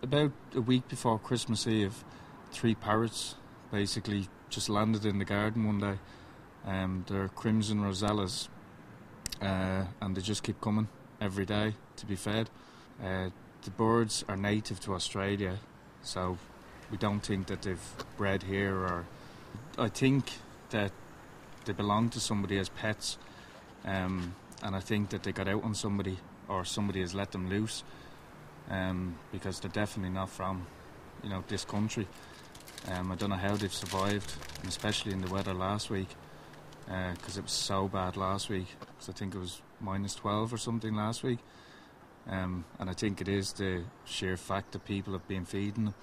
About a week before Christmas Eve, 3 parrots basically just landed in the garden one day. They're crimson rosellas, and they just keep coming every day to be fed. The birds are native to Australia, so we don't think that they've bred here, or I think that they belong to somebody as pets, and I think that they got out on somebody, or somebody has let them loose, because they're definitely not from, this country. I don't know how they've survived, and especially in the weather last week, because it was so bad last week. Because I think it was -12 or something last week, and I think it is the sheer fact that people have been feeding them.